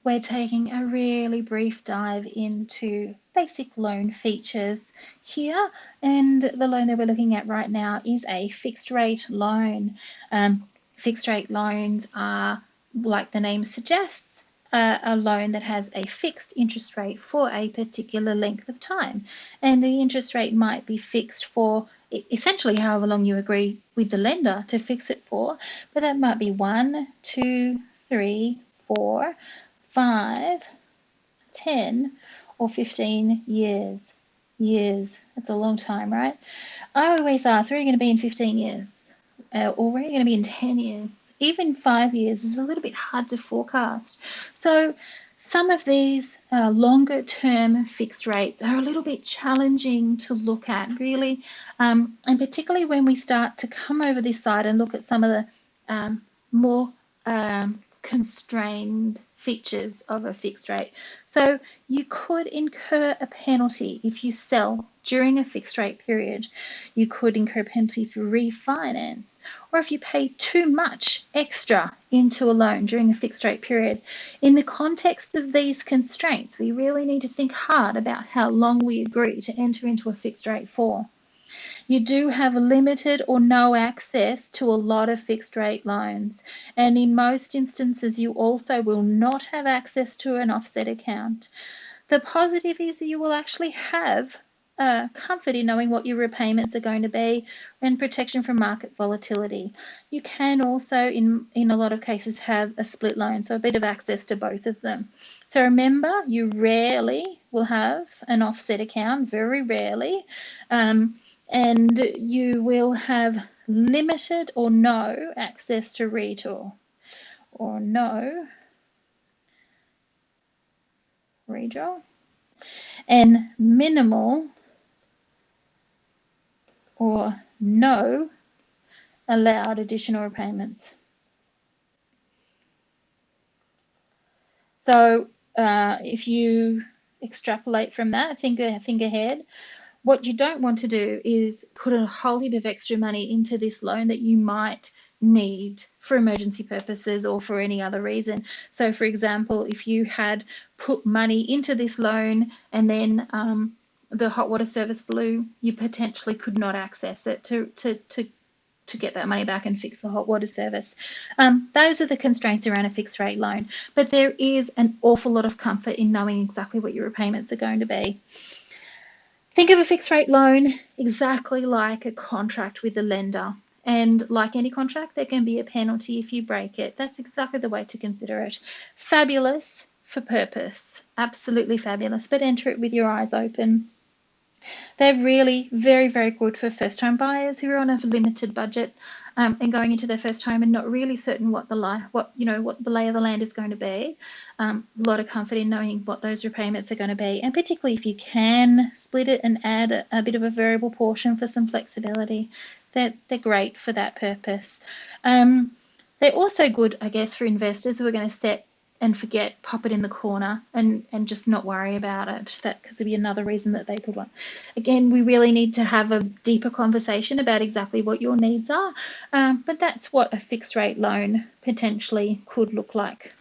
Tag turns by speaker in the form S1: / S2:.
S1: we're taking a really brief dive into basic loan features here, and the loan that we're looking at right now is a fixed rate loan. Fixed rate loans are, like the name suggests, a loan that has a fixed interest rate for a particular length of time, and the interest rate might be fixed for essentially however long you agree with the lender to fix it for, but that might be 1, 2, 3, 4, 5, 10, or 15 years. That's a long time, right? I always ask, where are you going to be in 15 years? Or where are you going to be in 10 years? Even 5 years is a little bit hard to forecast. So some of these longer term fixed rates are a little bit challenging to look at, really, and particularly when we start to come over this side and look at some of the more constrained features of a fixed rate. So you could incur a penalty if you sell during a fixed rate period. You could incur a penalty for refinance, or if you pay too much extra into a loan during a fixed rate period. In the context of these constraints, we really need to think hard about how long we agree to enter into a fixed rate for. You do have limited or no access to a lot of fixed rate loans, and in most instances you also will not have access to an offset account. The positive is you will actually have comfort in knowing what your repayments are going to be and protection from market volatility. You can also, in a lot of cases, have a split loan, so a bit of access to both of them. So remember, you rarely will have an offset account, very rarely. And you will have limited or no access to redraw, or no redraw, and minimal or no allowed additional repayments. So if you extrapolate from that, think ahead. What you don't want to do is put a whole heap of extra money into this loan that you might need for emergency purposes or for any other reason. So, for example, if you had put money into this loan and then the hot water service blew, you potentially could not access it to get that money back and fix the hot water service. Those are the constraints around a fixed rate loan, but there is an awful lot of comfort in knowing exactly what your repayments are going to be. Think of a fixed rate loan exactly like a contract with a lender. And like any contract, there can be a penalty if you break it. That's exactly the way to consider it. Fabulous for purpose. Absolutely fabulous. But enter it with your eyes open. They're really very, very good for first-time buyers who are on a limited budget and going into their first home and not really certain what the lay of the land is going to be. A lot of comfort in knowing what those repayments are going to be, and particularly if you can split it and add a bit of a variable portion for some flexibility. They're great for that purpose. They're also good, I guess, for investors who are going to set and forget, pop it in the corner and just not worry about it. That could be another reason that they could want. Again, we really need to have a deeper conversation about exactly what your needs are, but that's what a fixed rate loan potentially could look like.